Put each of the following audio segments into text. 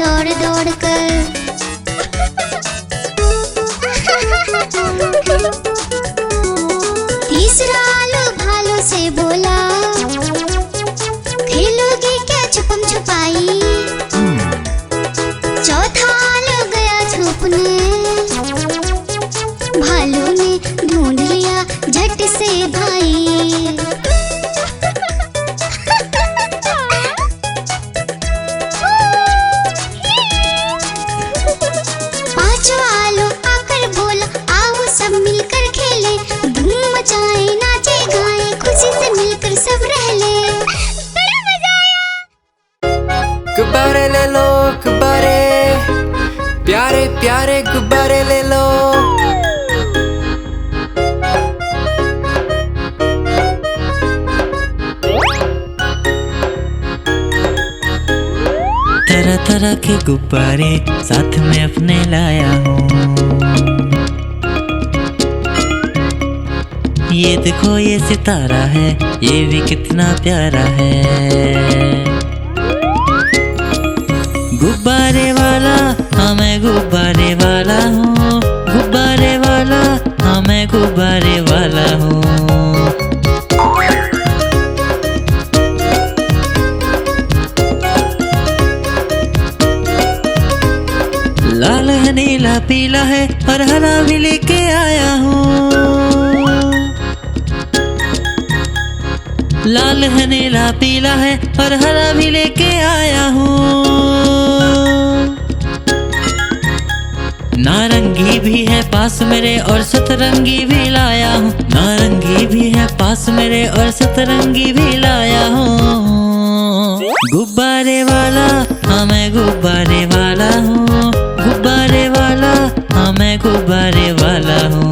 दौड़ दौड़ कर। तीसरा आलू भालू से बोला, खेलोगे क्या छुपम छुपाई। चौथा आलू गया छुपने, भालू ने ढूंढ लिया झट से भाई। पांचवा आलू आकर बोला, आओ सब मिलकर खेले, धूम मचाए नाचे गाए, खुशी से मिलकर सब रह ले। बड़ा मजा आया। गुब्बारे ले लो गुब्बारे, प्यारे प्यारे गुब्बारे ले लो। तरह तरह के गुब्बारे साथ में अपने लाया हूँ। ये देखो ये सितारा है, ये भी कितना प्यारा है। गुब्बारे वाला हाँ मैं गुब्बारे वाला हूँ, गुब्बारे वाला हाँ मैं गुब्बारे वाला हूँ। लाल है नीला पीला है और हरा भी लेके आया हूँ। लाल है नीला पीला है और हरा भी लेके आया हूँ। नारंगी भी है पास मेरे और सतरंगी भी लाया हूँ। नारंगी भी है पास मेरे और सतरंगी भी लाया हूँ। गुब्बारे वाला हाँ मैं गुब्बारे वाला हूँ, गुब्बारे वाला हाँ मैं गुब्बारे वाला हूँ।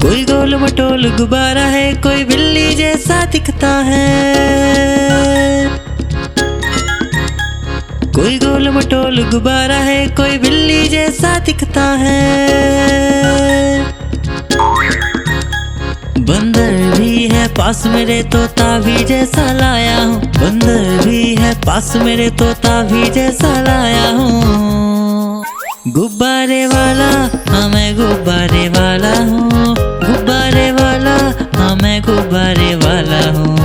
कोई गोल मटोल गुब्बारा है, कोई बिल्ली जैसा दिखता है। कोई गोल मटोल गुब्बारा है, कोई बिल्ली जैसा दिखता है। बंदर भी है पास मेरे, तोता भी जैसा लाया हूँ। बंदर भी है पास मेरे, तोता भी जैसा लाया हूँ। गुब्बारे वाला हाँ मैं गुब्बारे वाला हूँ, गुब्बारे वाला हाँ मैं गुब्बारे वाला हूँ।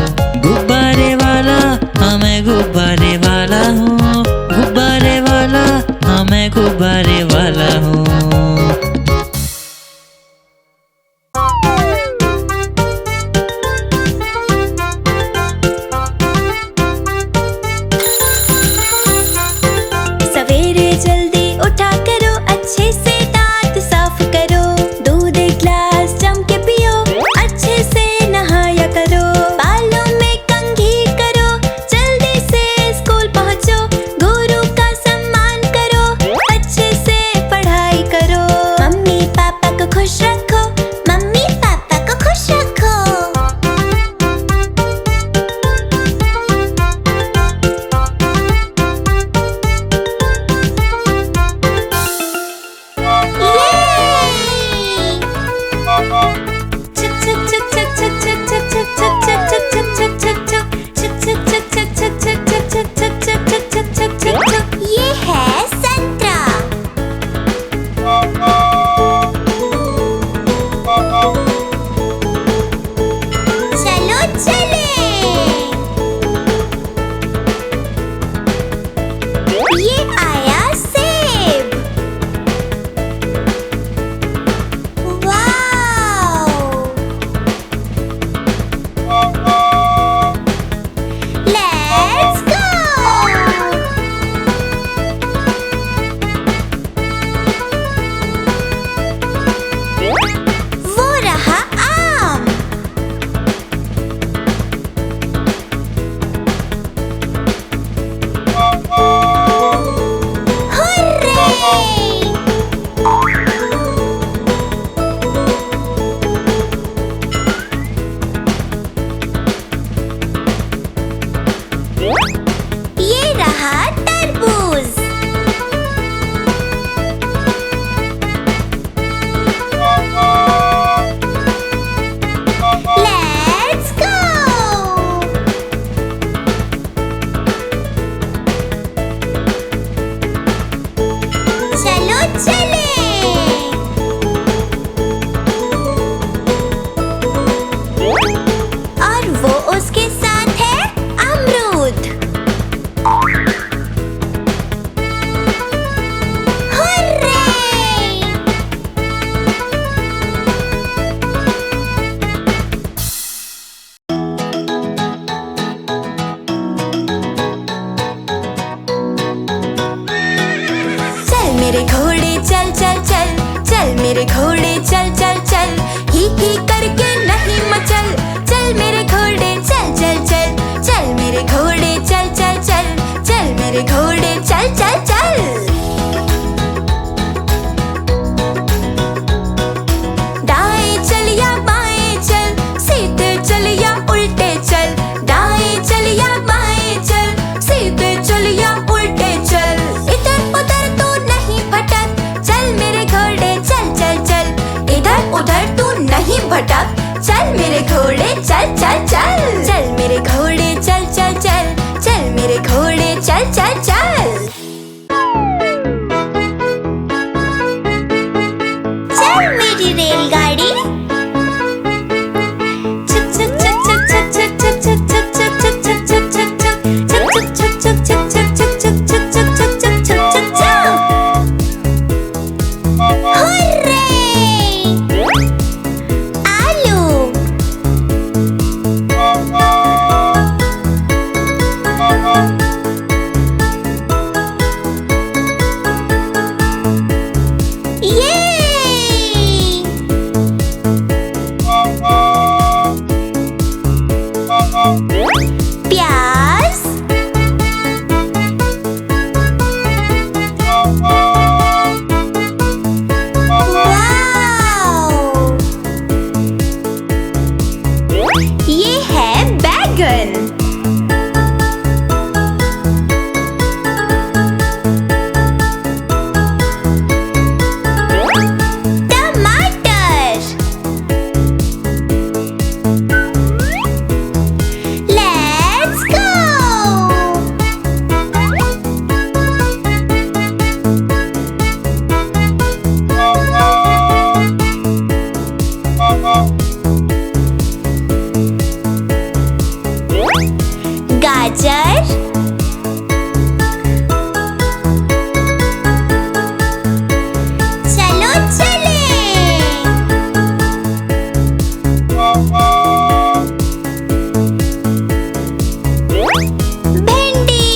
गुब्बारे वाला हाँ मैं गुब्बारे वाला हूँ, गुब्बारे वाला हाँ मैं गुब्बारे वाला हूँ। सवेरे जल्दी उठा करो, अच्छे से दांत साफ मेरे घोड़े चल चल चल, ही करके नहीं मचल। चल मेरे घोड़े चल चल चल, चल मेरे घोड़े चल चल चल, चल मेरे घोड़े चल चल चल। दाएं चल या बाएं चल, सीधे चल या उल्टे चल। दाएं चल या बाएं चल, सीधे चल या उल्टे चल। इधर उधर तू नहीं भटक, चल मेरे घोड़े चल चल चल। इधर उधर तू नहीं भटक, चल मेरे घोड़े चल चल चल। चल मेरे घोड़े चल चल चल, चल मेरे घोड़े चल चल चल। चल मेरी रेलगाड़ी, प्याज, वाव! ये है बैगन। टमाटर, लेट्स गो। गाजर, चलो चले। भिंडी,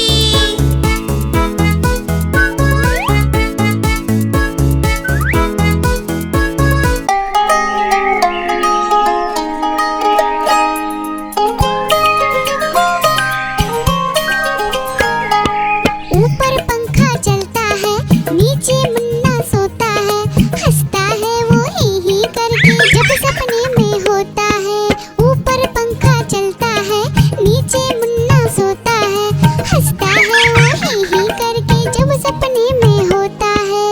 ऊपर पंखा चलता है, नीचे मुन्ना सोता है। हंसता है वो ही करके जब सपने में होता है। ऊपर पंखा चलता है, नीचे मुन्ना सोता है। हंसता है वो ही करके जब सपने में होता है।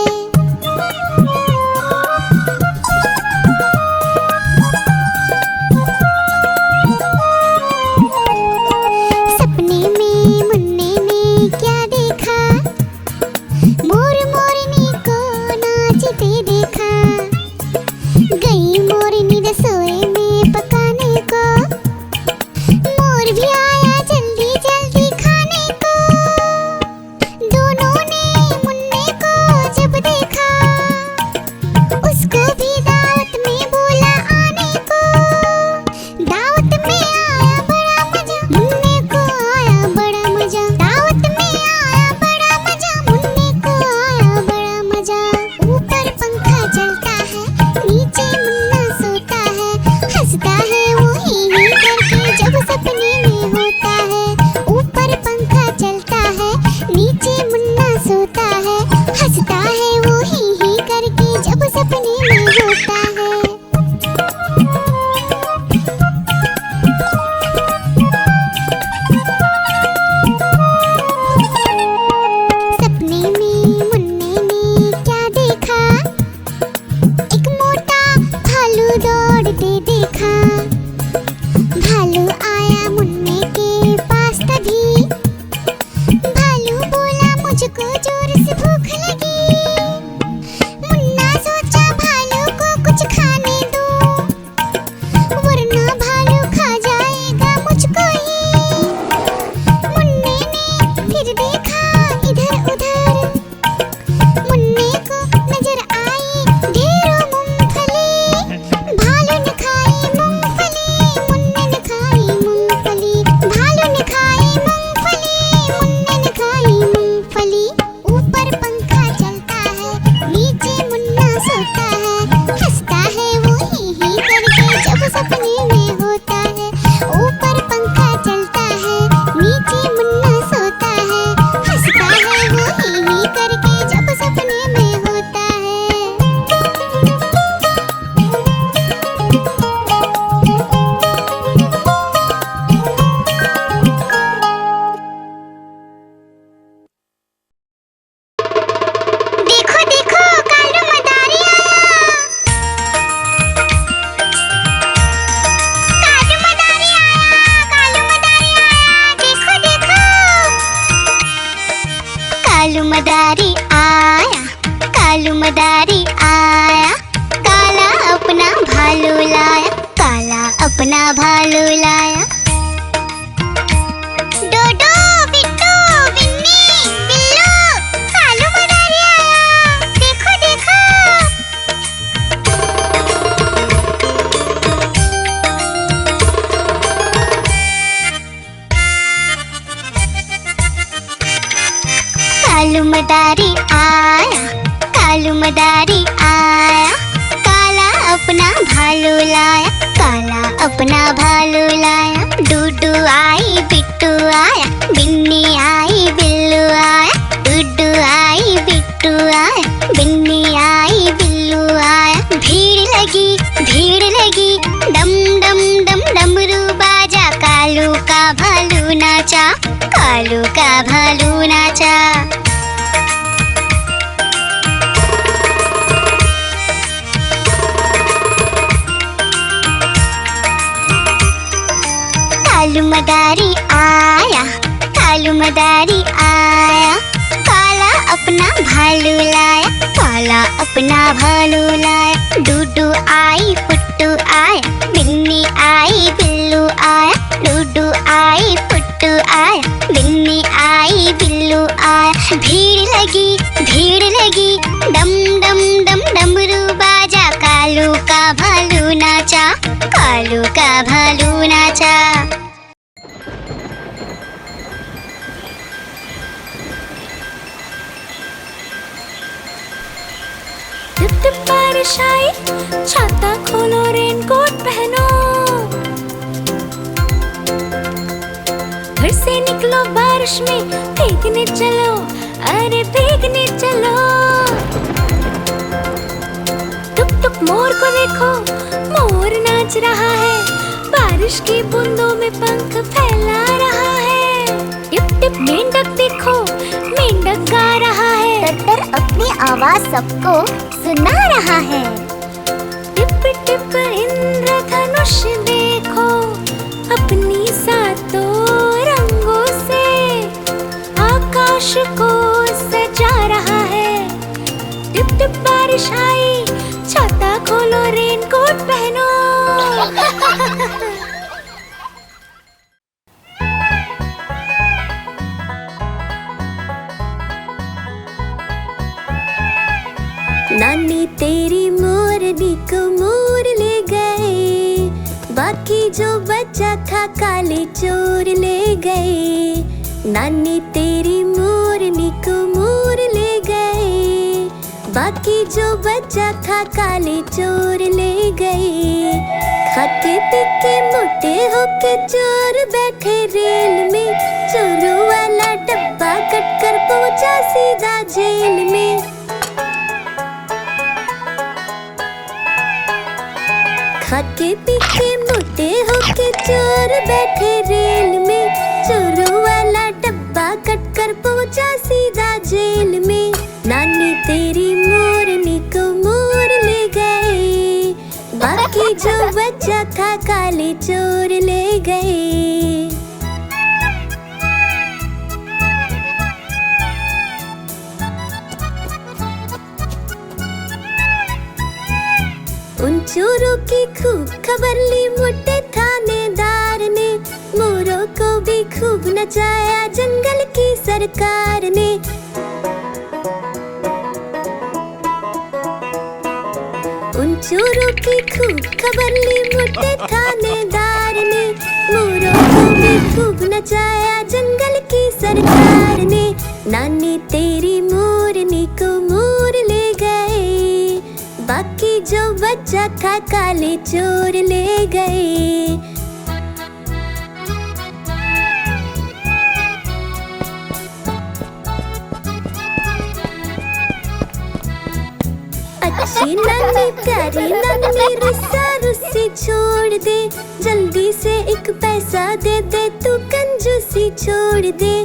सपने में मुन्ने ने क्या देखा, मोर मोरनी को नाचते देखा। गई मोरनी रसोई में पकाने को, मोर भी आया जल्दी जल्दी खाने को। दोनों ने मुन्ने को जब देखा, उसको भी दावत में बोला आने को। दावत में आया बड़ा मजा, मुन्ने को आया बड़ा मजा। दावत में आया बड़ा मजा, मुन्ने को आया बड़ा मजा। ऊपर पंखा चलता है, नीचे मुन्ना सोता है। हंसता है वो ही करके जब सपने में होता है। ऊपर पंखा चलता है, नीचे मुन्ना सोता है। हंसता है वो ही करके जब सपने में होता है। सपने में मुन्ने ने क्या देखा, एक मोटा भालू दौड़ते देखा। भालू आया मुन्ने के पास तभी, भालू बोला मुझको जोर से भूख लगी। मुन्ना सोचा भालू को कुछ खाने दो, वरना भालू खा जाएगा मुझको ही। मुन्ने ने फिर देखा इधर उधर, मुन्ने को नजर आई ढेरों मूंगफली। भालू ने खाई मूंगफली, मुन्ने ने खाई मूंगफली। भालू ने खाई मूंगफली, मुन्ने ने खाई मूंगफली। ऊपर पंखा चलता है, नीचे मुन्ना सोता है। हंसता है वो ही करके जब सपने में होता है। ऊपर पंखा चलता है, नीचे मुन्ना सोता है। हंसता है वो ही करके जब सपने में होता है। देखो देखो कालू मदारी आया। कालू मदारी आया, कालू मदारी आया, देखो देखो। कालू मदारी आया, कालू मदारी आया। काला अपना भालू लाया, काला अपना भालू लाया। डोडो बिट्टू बिन्नी बिल्लू, कालू मदारी आया, देखो देखो। कालू मदारी आया, कालू मदारी आया। काला अपना भालू लाया, काला अपना भालू लाया। डूडू आई बिट्टू आया, बिन्नी आई बिल्लू आया। डूडू आई बिट्टू आया, बिन्नी आई बिल्लू आया। भीड़ लगी डम डम डम डमरू बाजा। कालू का भालू नाचा, कालू का भालू नाचा। कालू मदारी आया, कालू मदारी आया। काला अपना भालू लाया, काला अपना भालू लाया। डूडू आई पुट्टू आया, बिन्नी आई बिल्लू आया। डूडू आई पुट्टू आया, बिन्नी आई बिल्लू आया। भीड़ लगी डम डम डम डमरू बाजा। कालू का भालू नाचा, कालू का भालू नाचा। टिप टिप बारिश आई, छाता खोलो रेनकोट पहनो। घर से निकलो बारिश में, भीगने चलो, अरे भीगने चलो। टुक टुक मोर को देखो, मोर नाच रहा है। बारिश की बूंदों में पंख फैला रहा है। टिप टिप मेंढक देखो, मेंढक गा रहा है। टट्टर अपनी आवाज सबको सुना रहा है। टिप टिप इंद्रधनुष देखो, अपनी सातों रंगों से आकाश को सजा रहा है। टिप टिप बारिश आई, छाता खोलो रेनकोट पहनो। नानी तेरी मोरनी को मोर ले गए, बाकी जो बचा था काले चोर ले गए। नानी तेरी मोरनी को मोर ले गए, बाकी जो बचा था काले चोर ले गए। खाते पीके मोटे होके चोर बैठे रेल में, चोरों वाला डब्बा कट कर पहुंचा सीधा जेल में। खाके पीके मोटे होके चोर बैठे रेल में, चोरों वाला डब्बा कट कर पहुंचा सीधा जेल में। नानी तेरी मोरनी को मोर ले गए, बाकी जो बचा था काले चोर ले गए। उन चोरों की खूब खबर ली मोटे थानेदार ने, मोरों को भी खूब नचाया जंगल की सरकार ने। उन चोरों की खूब खबर ली मोटे थानेदार ने, मोरों को भी खूब नचाया जंगल की सरकार ने। नानी तेरी मोरनी को मोर ले गए, बाकी जो बच्चा था काले चोर ले गए। अच्छी नन्ही प्यारी नन्ही रुस्सा रुस्सी छोड़ दे, जल्दी से एक पैसा दे दे, तू कंजूसी छोड़ दे।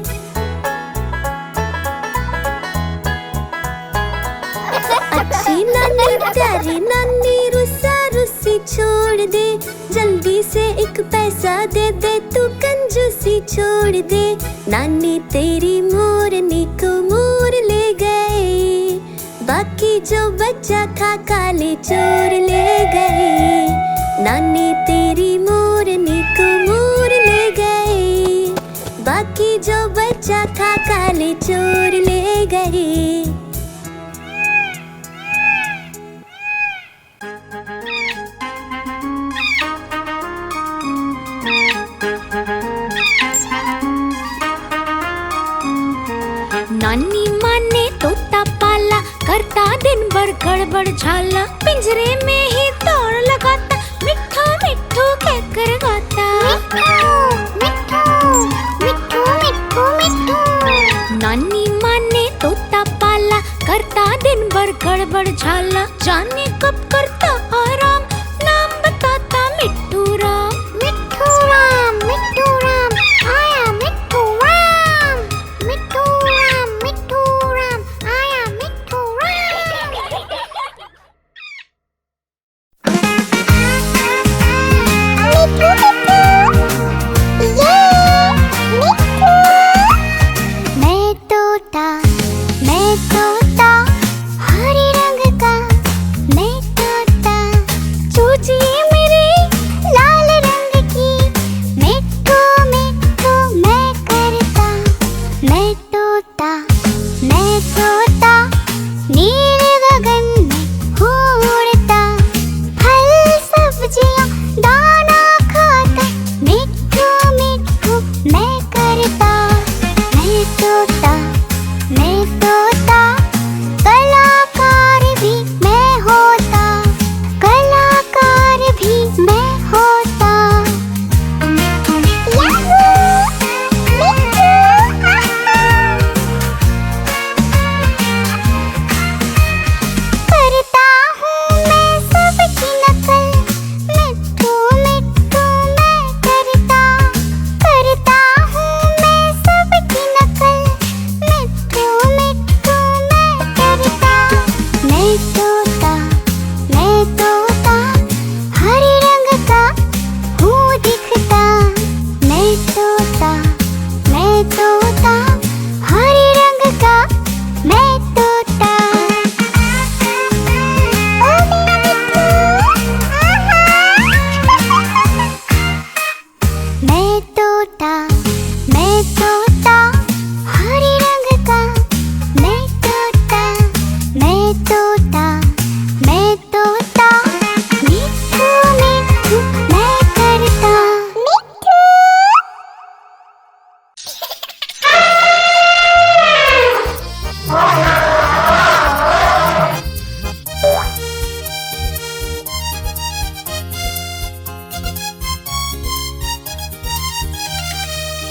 अच्छी नन्ही प्यारी नन्ही रुस्सा रुस्सी छोड़ दे, जल्दी से एक पैसा दे दे, तू कंजूसी छोड़ दे। नानी तेरी मोरनी को मोर ले गए, बाकी जो बच्चा था काले चोर ले गए। नानी तेरी मोरनी को मोर ले गए, बाकी जो बच्चा था काले चोर ले गए। नानी माँ ने तोता पाला, करता दिन भर गड़बड़ झाला, पिंजरे में ही दौड़ लगाता, मिट्ठू मिट्ठू कहकर गाता। मिट्ठू मिट्ठू मिट्ठू मिट्ठू। नानी माँ ने तोता पाला, करता दिन भर गड़बड़ झाला, जाने कब करता आराम, नाम बताता मिट्ठू राम। मिट्ठू राम आया मिट्ठू राम, मिट्ठू राम आया मिट्ठू मैं तोता हरे रंग का, मैं तोता चूचिए मेरे लाल रंग की, मिट्ठू मिट्ठू मैं करता। मैं तोता नीले गगन में उड़ता, फल सब्जियां दाना खाता, मिट्ठू मिट्ठू मैं करता। मैं तोता कलाकार भी मैं होता, कलाकार भी मैं होता। करता हूँ मैं सबकी नकल, मिट्ठू मिट्ठू मैं करता। करता हूँ मैं सबकी नकल, मिट्ठू मिट्ठू मैं करता। मैं तोता हरे रंग का हूँ दिखता। मैं तोता हरे रंग का मैं तोता। मैं तोता हरे रंग का मैं तोता। मैं तोता मिट्ठू मिट्ठू मैं करता।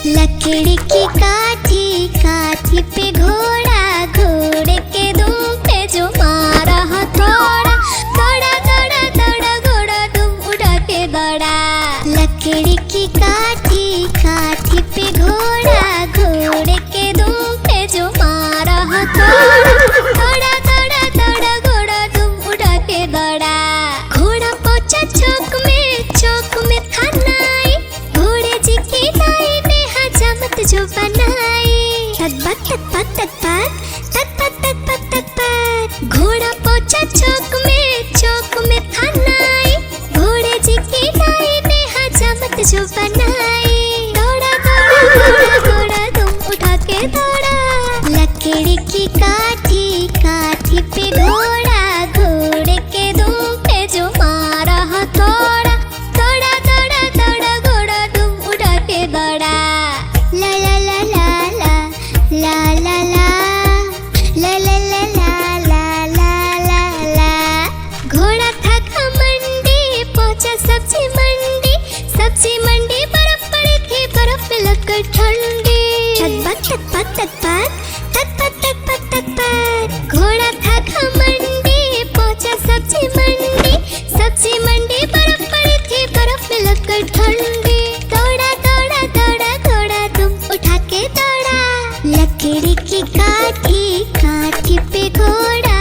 लकड़ी की काठी काठी पे घोड़ा, घोड़े के दुम पे जो मारा हथौड़ा, दौड़ा दौड़ा दौड़ा घोड़ा दुम उड़ा के दौड़ा। लकड़ी की काठी काठी पे घोड़ा, घोड़े के दुम पे जो मारा हथौड़ा, दौड़ा दौड़ा दौड़ा घोड़ा दुम उड़ा के दौड़ा। घोड़ा पहुंचा चौक में खानाई, घोड़े जी की दाई ने हजामत जो बनाई। तक पत घोड़ा पहुंचा चौक में खानाई, घोड़े जी की दाई ने हजामत जो बनाई। दौड़ा दौड़ा घोड़ा दुम उठा के दौड़ा। लकड़ी की काठी काठी पे घोड़ा, घोड़े के दुम पे जो मारा हथौड़ा, दौड़ा दौड़ा दौड़ा घोड़ा दुम उठा के दौड़ा। ला ला ला ला ला ला ला ला ला ला ला ला ला ला ला ला। घोड़ा थका तक पक तक पक तक पक तक पक तक पक। घोड़ा था घमंडी पहुंचा सब्जी मंडी बर्फ पड़ी थी बर्फ में लगकर ठंडी। दौड़ा दौड़ा दौड़ा दौड़ा तुम उठा के दौड़ा। लकड़ी की काठी पे घोड़ा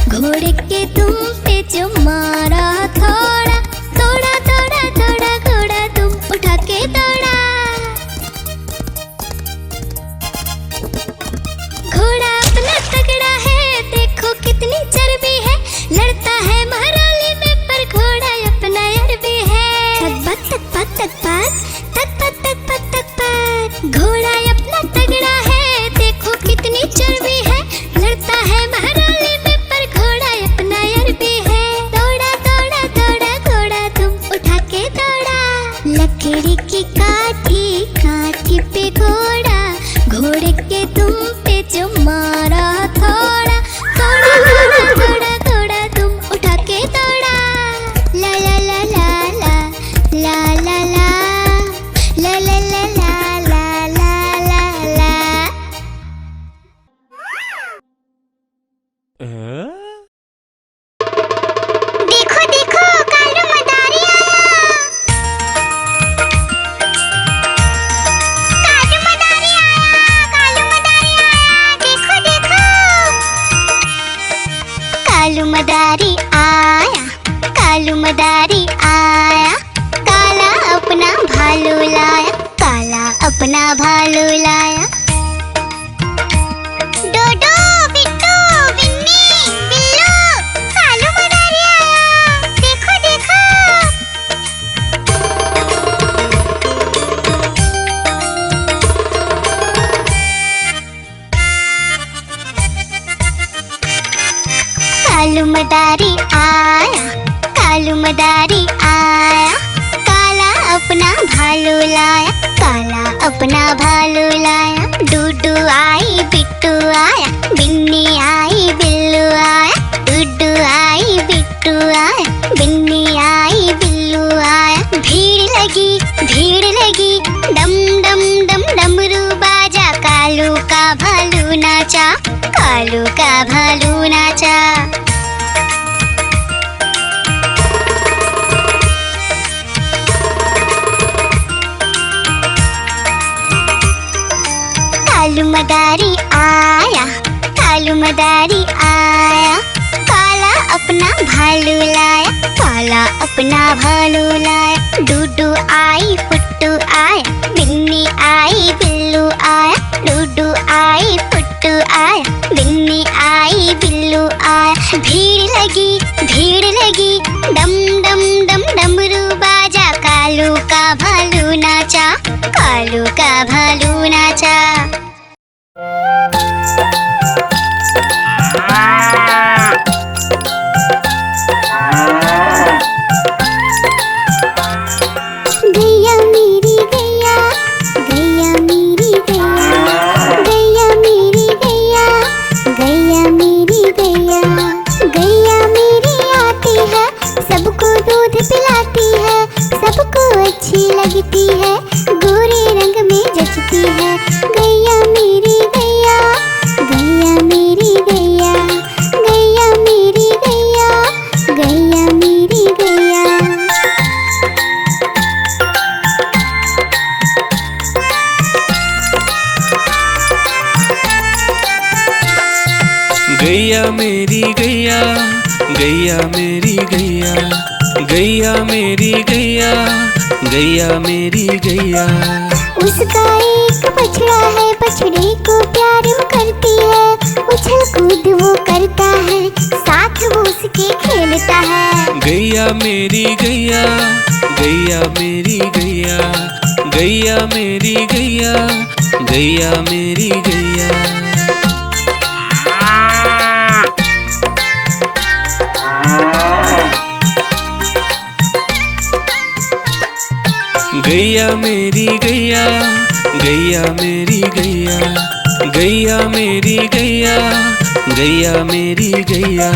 घोड़े के तुम पे जो मारा थोड़ा। दौड़ा दौड़ा दौड़ा घोड़ा तुम उठा के दौड़ा। घोड़ा अपना तगड़ा है देखो कितनी चर्बी है। लड़ता है महराली में पर घोड़ा अपना अरबी है। तक पक तक पक तक पक तक पक तक पक। घोड़ा अपना तगड़ा है देखो कितनी चर्बी है। लड़ता है महराली में पर घोड़ा अपना अरबी है। दौड़ा दौड़ा दौड़ा घोड़ा तुम उठा के दौड़ा। लकड़ी की काठी पे घोड़ा घोड़े के तुम पे जो मारा थोड़ा। दौड़ा दौड़ा दौड़ा घोड़ा तुम उठा के दौड़ा। ला ला ला ला ला ला ला ला ला ला ला ला ला ला ला। देखो देखो कालू मदारी आया। कालू मदारी आया देखो देखो। कालू मदारी आया काला अपना भालू लाया। काला अपना भालू लाया। डोडो बिट्टू बिन्नी बिल्लू कालू मदारी आया देखो देखो। कालू मदारी आया काला अपना भालू लाया। काला अपना भालू लाया। डूडू आई बिट्टू आया बिन्नी आई बिल्लू आया। डूडू आई बिट्टू आया बिन्नी आई बिल्लू आया। भीड़ लगी डम डम डम डमरू बाजा। कालू का भालू नाचा कालू का भालू नाचा। कालू मदारी आया काला अपना भालू लाया। काला अपना भालू लाया। डूडू आई फुट्टू आया बिन्नी आई बिल्लू आया। डूडू आई फुट्टू आया बिन्नी आई बिल्लू आया। भीड़ लगी डम डम डम डमरू बाजा। कालू का भालू नाचा कालू का भालू नाचा। गैया मेरी गैया गैया मेरी गैया गैया मेरी गैया गैया मेरी गैया। गैया मेरी आती है सबको दूध पिलाती है। सबको अच्छी लगती है गोरे रंग में जचती है। गैया मेरी गैया गैया मेरी गैया गैया मेरी गैया गैया मेरी गैया। गैया मेरी गैया गैया मेरी गैया गैया मेरी गैया गैया मेरी गैया। उसका एक बछड़ा है बछड़े को प्यार वो करती है। उछल कूद वो करता है साथ वो उसके खेलता है। गैया मेरी गैया गैया मेरी गैया गैया मेरी गैया गैया मेरी गैया। गैया मेरी गैया गैया मेरी गैया गैया मेरी गैया गैया मेरी गैया।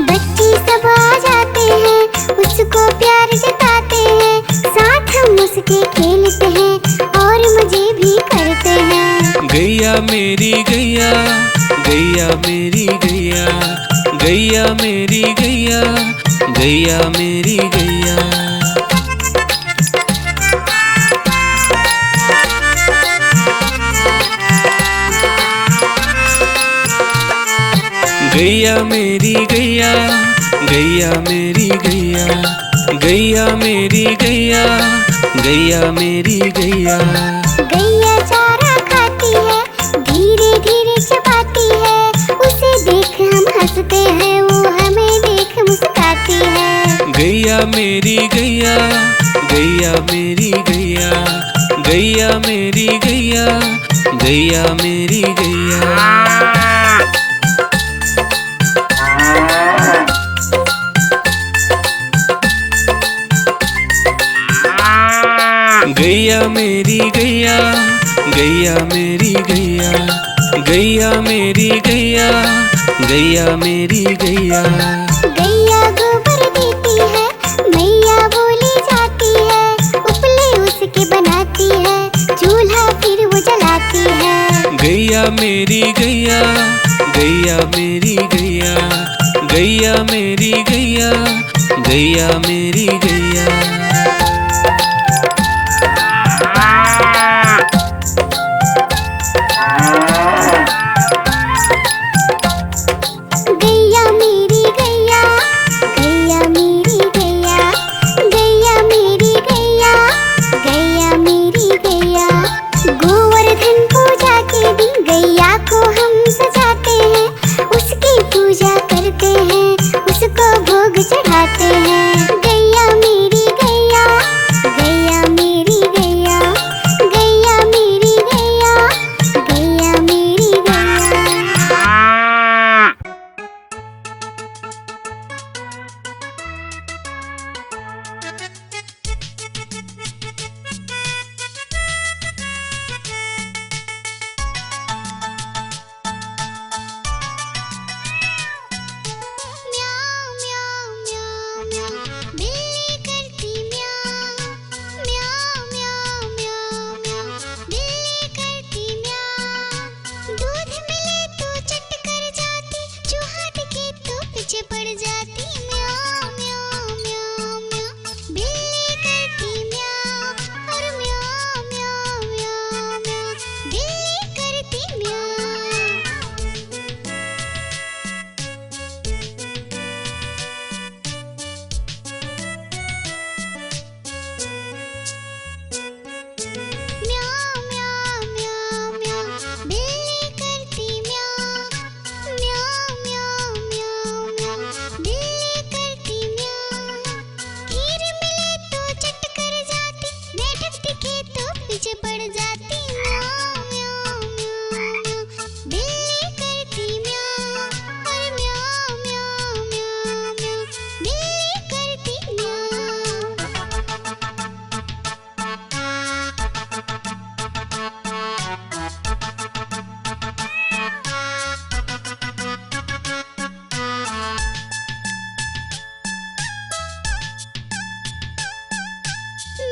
बच्चे सब आ जाते हैं उसको प्यार जताते हैं। साथ हम उसके खेलते हैं और मजे भी करते हैं। गैया मेरी गैया, गैया मेरी गैया, गैया मेरी गैया, गैया मेरी गैया। गैया मेरी गैया, गैया मेरी गैया, गैया मेरी गैया, गैया मेरी गैया। गैया चारा खाती है, धीरे धीरे चबाती है, उसे देख हम हंसते हैं, वो हमें देख मुस्कुराती है। गैया मेरी गैया, गैया मेरी गैया, गैया मेरी गैया, गैया मेरी गैया। गैया मेरी गैया, गैया मेरी गैया, गैया मेरी गैया, गैया मेरी गैया। गैया गोबर देती है, मैया बोली जाती है, उपले उसके बनाती है, चूल्हा फिर वो जलाती है। गैया मेरी गैया, गैया मेरी गैया, गैया मेरी गैया, गैया मेरी गैया। गैया मेरी गैया, गैया मेरी गैया, गैया मेरी गैया, गैया मेरी गैया। गोवर्धन पूजा के दिन गैया को हम सजाते हैं, उसकी पूजा करते हैं, उसको भोग चढ़ाते हैं। गैया मेरी गैया, गैया मेरी गैया, गैया मेरी गैया, गैया मेरी गैया। म्याऊं म्याऊं म्याऊं म्याऊं, बिल्ली करती म्याऊं, म्याऊं म्याऊं म्याऊं म्याऊं, बिल्ली करती म्याऊं। दूध मिले तो चट कर जाती, चूहा दिखे तो पीछे पड़ जाती। म्याऊं म्याऊं म्याऊं म्याऊं, बिल्ली करती म्याऊं, और म्याऊं म्याऊं म्याऊं म्याऊं, बिल्ली करती म्याऊं। म्याऊं म्याऊं म्याऊं म्याऊं, बिल्ली करती म्याऊं, म्याऊं म्याऊं म्याऊं म्याऊं, बिल्ली करती म्याऊं। खीर मिले तो चट कर जाती, मेढक दिखे तो पीछे पड़ जाती। म्याऊं म्याऊं म्याऊं म्याऊं, बिल्ली करती म्याऊं, और म्याऊं म्याऊं म्याऊं म्याऊं, बिल्ली करती म्याऊं।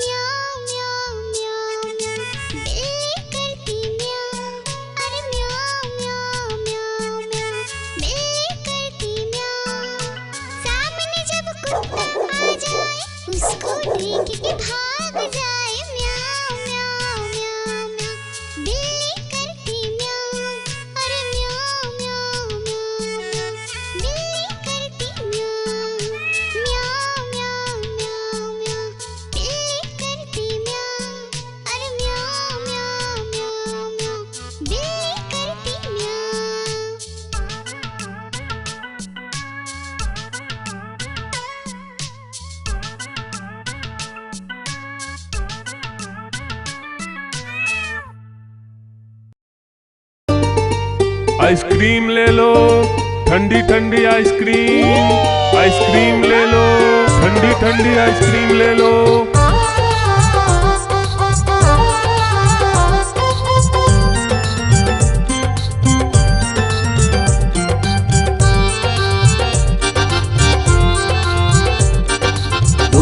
म्याऊं म्याऊं म्याऊं म्याऊं, बिल्ली करती म्याऊं, अरे म्याऊं म्याऊं म्याऊं म्याऊं, बिल्ली करती म्याऊं। सामने जब कुत्ता आ जाए, उसको देख के भाग जाए। म्याऊं म्याऊं म्याऊं म्याऊं, बिल्ली करती म्याऊं, अरे म्याऊं म्याऊं म्याऊं म्याऊं, बिल्ली करती म्याऊं। म्याऊं म्याऊं म्याऊं म्याऊं, बिल्ली करती म्याऊं, अरे म्याऊं म्याऊं म्याऊं म्याऊं, बिल्ली करती म्याऊं। आइसक्रीम ले लो, ठंडी ठंडी आइसक्रीम, आइसक्रीम ले लो, ठंडी ठंडी आइसक्रीम ले लो।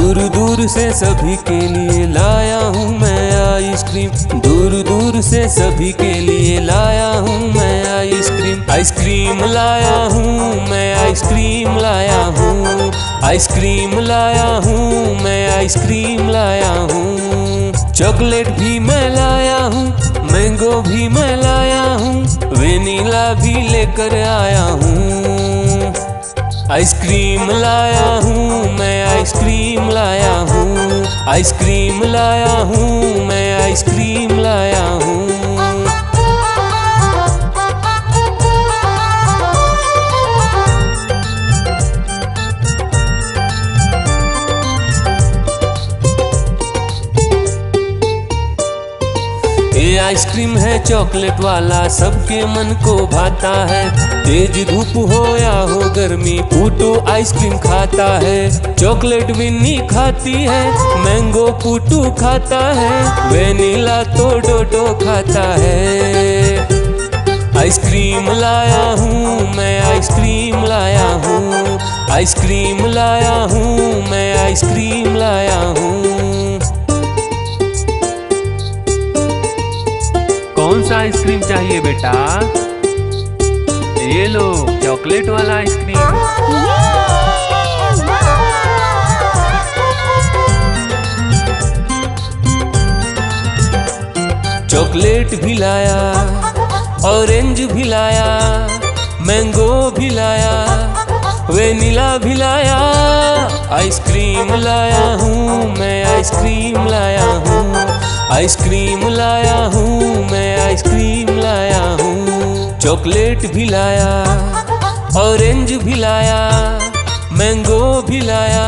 दूर दूर से सभी के लिए लाया हूँ मैं आइसक्रीम, दूर दूर से सभी के लिए लाया हूँ मैं आइसक्रीम। आइसक्रीम लाया हूँ मैं, आइसक्रीम लाया हूँ, आइसक्रीम लाया हूँ मैं, आइसक्रीम लाया हूँ। चॉकलेट भी मैं लाया हूँ, मैंगो भी मैं लाया हूँ, वेनिला भी लेकर आया हूँ। आइसक्रीम लाया हूँ मैं, आइसक्रीम लाया हूँ, आइसक्रीम लाया हूँ मैं, आइसक्रीम लाया हूँ। ये आइसक्रीम है चॉकलेट वाला, सबके मन को भाता है। तेज धूप हो या हो गर्मी, पूटू आइसक्रीम खाता है। चॉकलेट विन्नी खाती है, मैंगो पूटू खाता है, वेनिला तो डोडो खाता है। आइसक्रीम लाया हूँ मैं, आइसक्रीम लाया हूँ, आइसक्रीम लाया हूँ मैं, आइसक्रीम लाया हूँ। कौन सा आइसक्रीम चाहिए बेटा? ये लो चॉकलेट वाला आइसक्रीम। चॉकलेट भी लाया, ऑरेंज भी लाया, मैंगो भी लाया, वेनिला भी लाया। आइसक्रीम लाया हूँ मैं, आइसक्रीम लाया हूँ, आइसक्रीम लाया हूँ मैं, आइसक्रीम लाया हूँ। चॉकलेट भी लाया, ऑरेंज भी लाया, मैंगो भी लाया,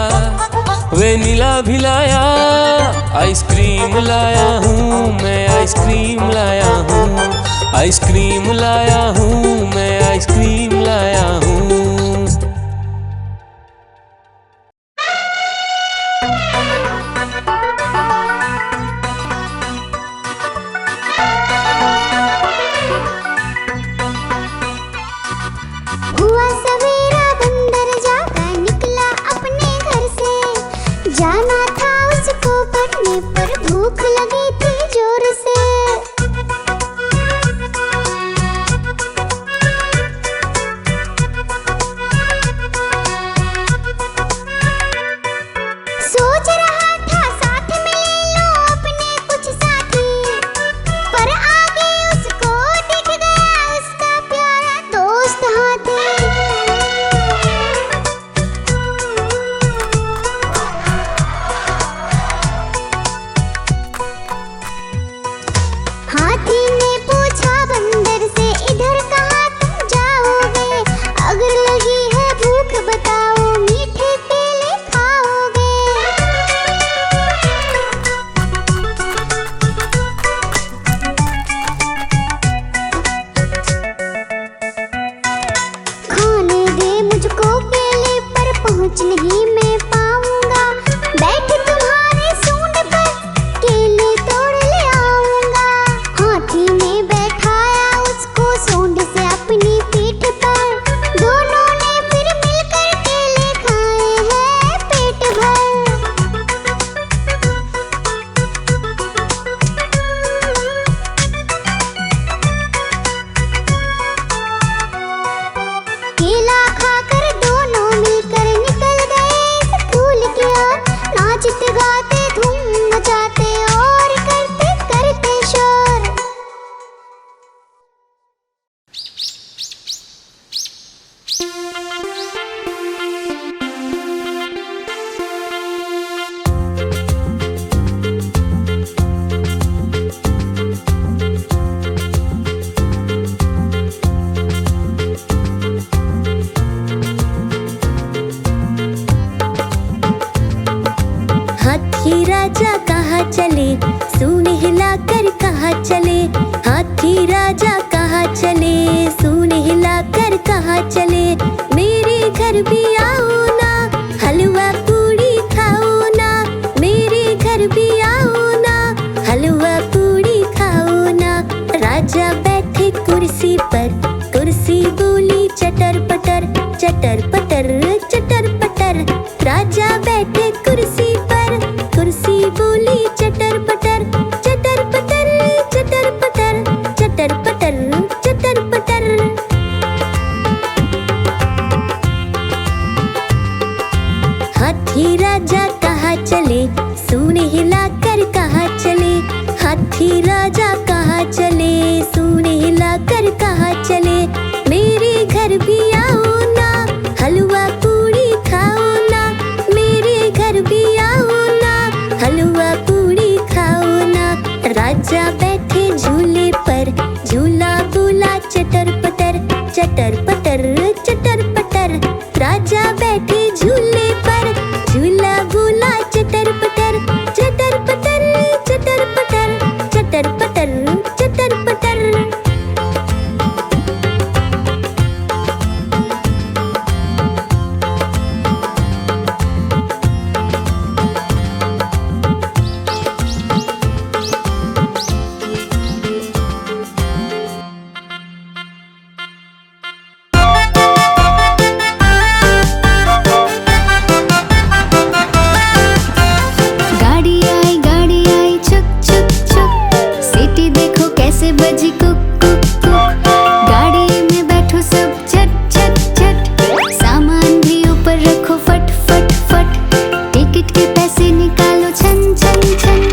वेनिला भी लाया। आइसक्रीम लाया हूँ मैं, आइसक्रीम लाया हूँ, आइसक्रीम लाया हूँ मैं, आइसक्रीम लाया हूँ। हुआ सवेरा बंदर जागा निकला अपने घर से, जाना था उसको पढ़ने पर भूख लगी थी जोर से। सोच रहा था साथ में ले लो अपने कुछ साथी, पर आगे उसको दिख गया उसका प्यारा दोस्त हाथी। हाथी ने पूछा बंदर से, इधर कहाँ तुम जाओगे? अगर लगी है भूख बताओ, मीठे केले खाओगे? खाने दे मुझको केले, पर पहुँच नहीं मैं पाऊंगा। बैठ तुम्हारे सूंड पर, केले तोड़ ले आऊंगा। हाथी ने बैठाया उसको सूंड से अपनी पीठ पर, दोनों ने फिर मिलकर केले खाए हैं पेट भर। केला खाकर दोनों मिलकर निकल गए स्कूल की ओर, नाचते गाते धूम मचाते और करते करते शोर। हाथी राजा कहाँ चले, सूंड हिलाकर कहाँ चले? हाथी राजा कहाँ चले, सूंड हिलाकर कहाँ चले? मेरे घर भी आओ ना, हलवा पूड़ी खाओ ना। मेरे घर भी आओ ना, हलवा पूड़ी खाओ ना। राजा बैठे कुर्सी पर, कुर्सी बोली चटर पटर, चटर पटर, चटर पटर। राजा बैठे कुर्सी पर, चले, सूंड हिलाकर कहाँ चले, हाथी राजा कहाँ चले, सूंड हिलाकर कहाँ चले। मेरे घर भी आओ ना, हलवा पूड़ी खाओ ना, मेरे घर भी आओ ना, हलवा पूड़ी खाओ ना। राजा बैठे झूले पर, झूला बोला चटर पटर, चटर पटर चटर पटर। राजा बैठे झूले पर, झूला बोला चटर पटर, चटर पटर चटर पटर, चटर पटर चटर पटर। गाड़ी आई छुक छुक छुक, सीटी देखो कैसे बजी कुक कुक कुक। गाड़ी में बैठो सब झट झट झट, सामान भी ऊपर रखो फट फट फट। टिकट के पैसे निकालो छन छन छन,